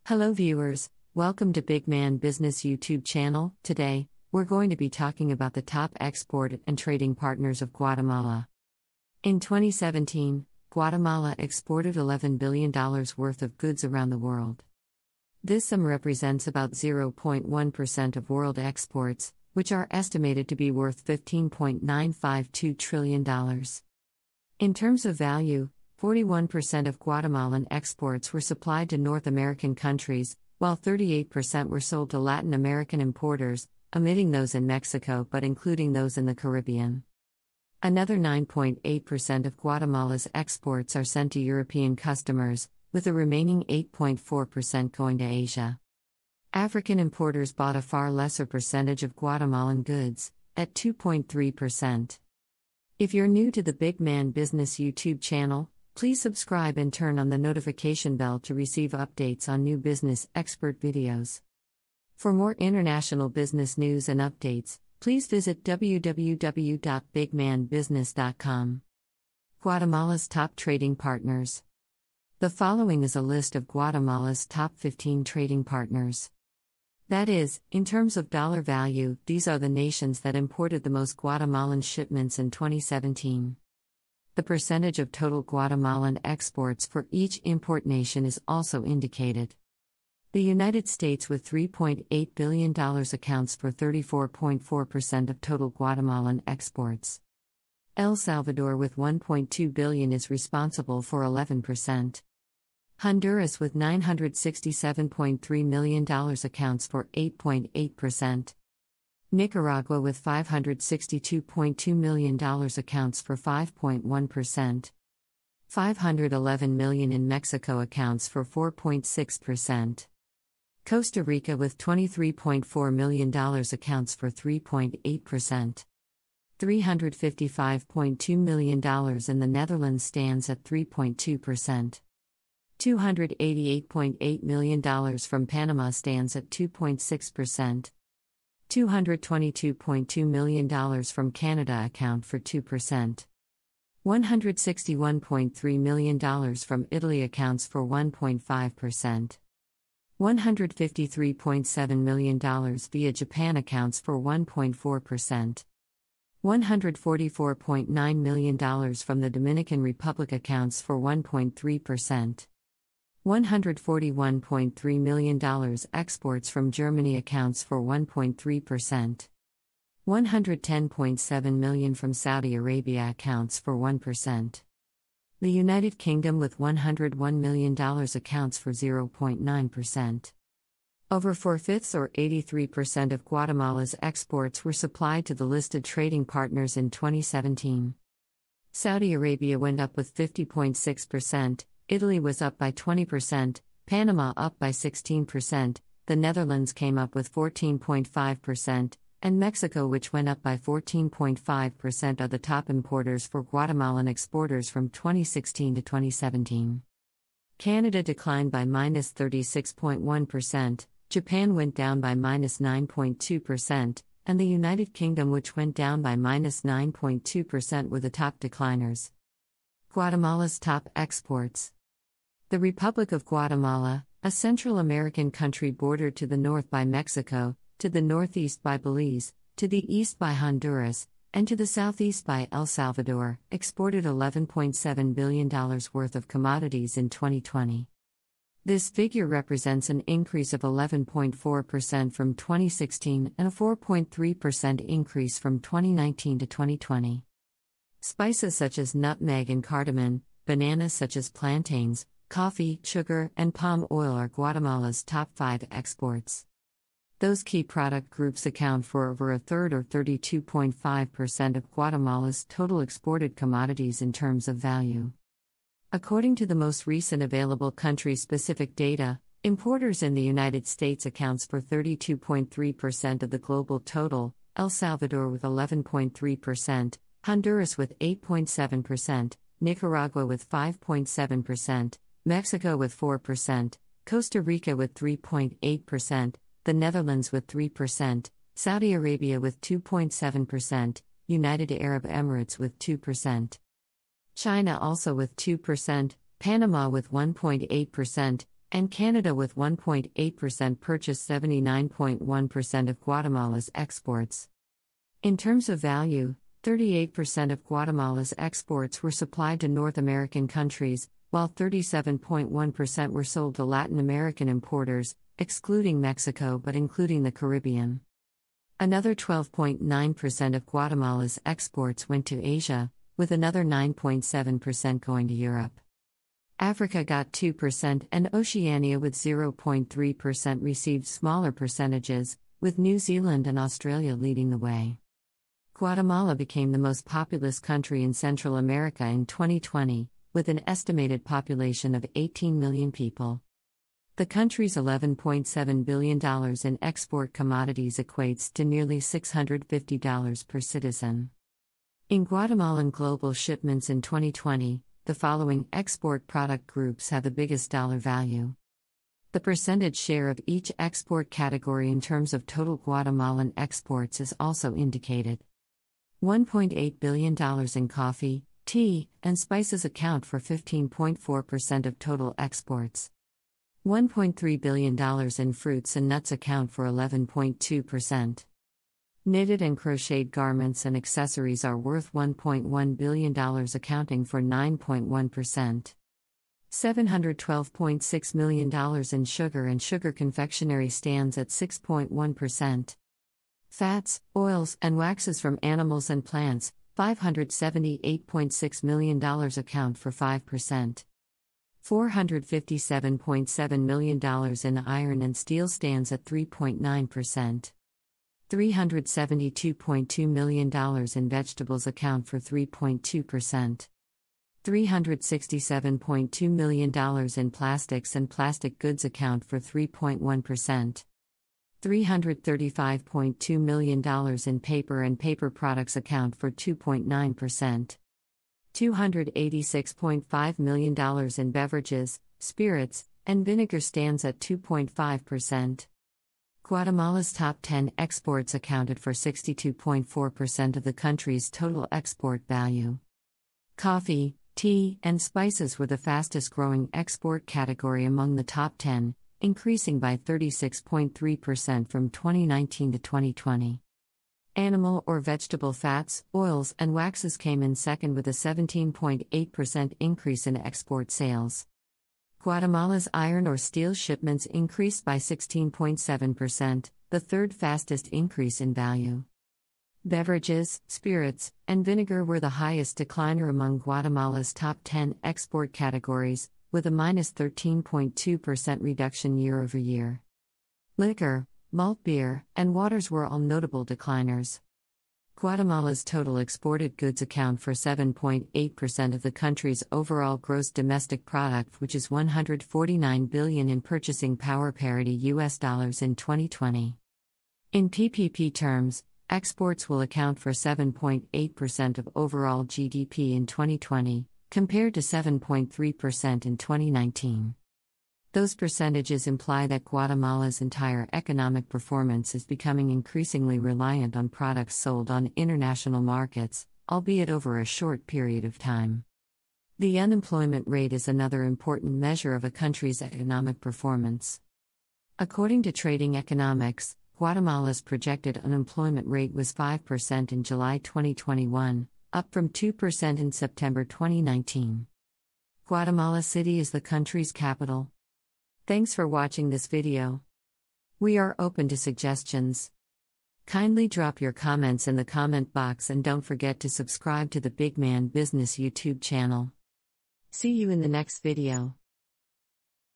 Hello viewers, welcome to Big Man Business YouTube channel. Today, we're going to be talking about the top export and trading partners of Guatemala. In 2017, Guatemala exported $11 billion worth of goods around the world. This sum represents about 0.1% of world exports, which are estimated to be worth $15.952 trillion. In terms of value, 41% of Guatemalan exports were supplied to North American countries, while 38% were sold to Latin American importers, omitting those in Mexico but including those in the Caribbean. Another 9.8% of Guatemala's exports are sent to European customers, with the remaining 8.4% going to Asia. African importers bought a far lesser percentage of Guatemalan goods, at 2.3%. If you're new to the Big Man Business YouTube channel, please subscribe and turn on the notification bell to receive updates on new business expert videos. For more international business news and updates, please visit www.bigmanbusiness.com. Guatemala's top trading partners. The following is a list of Guatemala's top 15 trading partners. That is, in terms of dollar value, these are the nations that imported the most Guatemalan shipments in 2017. The percentage of total Guatemalan exports for each import nation is also indicated. The United States with $3.8 billion accounts for 34.4% of total Guatemalan exports. El Salvador with $1.2 billion is responsible for 11%. Honduras with $967.3 million accounts for 8.8%. Nicaragua with $562.2 million accounts for 5.1%. $511 million in Mexico accounts for 4.6%. Costa Rica with $23.4 million accounts for 3.8%. $355.2 million in the Netherlands stands at 3.2%. $288.8 million from Panama stands at 2.6%. $222.2 million from Canada account for 2%. $161.3 million from Italy accounts for 1.5%. $153.7 million via Japan accounts for 1.4%. $144.9 million from the Dominican Republic accounts for 1.3%. $141.3 million exports from Germany accounts for 1.3%. $110.7 million from Saudi Arabia accounts for 1%. The United Kingdom with $101 million accounts for 0.9%. Over 4/5 or 83% of Guatemala's exports were supplied to the listed trading partners in 2017. Saudi Arabia went up with 50.6%. Italy was up by 20%, Panama up by 16%, the Netherlands came up with 14.5%, and Mexico, which went up by 14.5%, are the top importers for Guatemalan exporters from 2016 to 2017. Canada declined by -36.1%, Japan went down by -9.2%, and the United Kingdom, which went down by -9.2%, were the top decliners. Guatemala's top exports. The Republic of Guatemala, a Central American country bordered to the north by Mexico, to the northeast by Belize, to the east by Honduras, and to the southeast by El Salvador, exported $11.7 billion worth of commodities in 2020. This figure represents an increase of 11.4% from 2016 and a 4.3% increase from 2019 to 2020. Spices such as nutmeg and cardamom, bananas such as plantains, coffee, sugar, and palm oil are Guatemala's top 5 exports. Those key product groups account for over a third or 32.5% of Guatemala's total exported commodities in terms of value. According to the most recent available country-specific data, importers in the United States accounts for 32.3% of the global total, El Salvador with 11.3%, Honduras with 8.7%, Nicaragua with 5.7%, Mexico with 4%, Costa Rica with 3.8%, the Netherlands with 3%, Saudi Arabia with 2.7%, United Arab Emirates with 2%. China also with 2%, Panama with 1.8%, and Canada with 1.8% purchased 79.1% of Guatemala's exports. In terms of value, 38% of Guatemala's exports were supplied to North American countries, while 37.1% were sold to Latin American importers, excluding Mexico but including the Caribbean. Another 12.9% of Guatemala's exports went to Asia, with another 9.7% going to Europe. Africa got 2% and Oceania with 0.3% received smaller percentages, with New Zealand and Australia leading the way. Guatemala became the most populous country in Central America in 2020, with an estimated population of 18 million people. The country's $11.7 billion in export commodities equates to nearly $650 per citizen. In Guatemalan global shipments in 2020, the following export product groups have the biggest dollar value. The percentage share of each export category in terms of total Guatemalan exports is also indicated. $1.8 billion in coffee, tea, and spices account for 15.4% of total exports. $1.3 billion in fruits and nuts account for 11.2%. Knitted and crocheted garments and accessories are worth $1.1 billion, accounting for 9.1%. $712.6 million in sugar and sugar confectionery stands at 6.1%. Fats, oils, and waxes from animals and plants, $578.6 million account for 5%. $457.7 million in iron and steel stands at 3.9%. $372.2 million in vegetables account for 3.2%. $367.2 million in plastics and plastic goods account for 3.1%. $335.2 million in paper and paper products account for 2.9%. $286.5 million in beverages, spirits, and vinegar stands at 2.5%. Guatemala's top 10 exports accounted for 62.4% of the country's total export value. Coffee, tea, and spices were the fastest growing export category among the top 10, increasing by 36.3% from 2019 to 2020. Animal or vegetable fats, oils, and waxes came in second with a 17.8% increase in export sales. Guatemala's iron or steel shipments increased by 16.7%, the third fastest increase in value. Beverages, spirits, and vinegar were the highest decliner among Guatemala's top 10 export categories, with a minus 13.2% reduction year over year. Liquor, malt beer, and waters were all notable decliners. Guatemala's total exported goods account for 7.8% of the country's overall gross domestic product, which is $149 billion in purchasing power parity US dollars in 2020. In PPP terms, exports will account for 7.8% of overall GDP in 2020, compared to 7.3% in 2019. Those percentages imply that Guatemala's entire economic performance is becoming increasingly reliant on products sold on international markets, albeit over a short period of time. The unemployment rate is another important measure of a country's economic performance. According to Trading Economics, Guatemala's projected unemployment rate was 5% in July 2021, up from 2% in September 2019. Guatemala City is the country's capital. Thanks for watching this video. We are open to suggestions. Kindly drop your comments in the comment box and don't forget to subscribe to the Big Man Business YouTube channel. See you in the next video.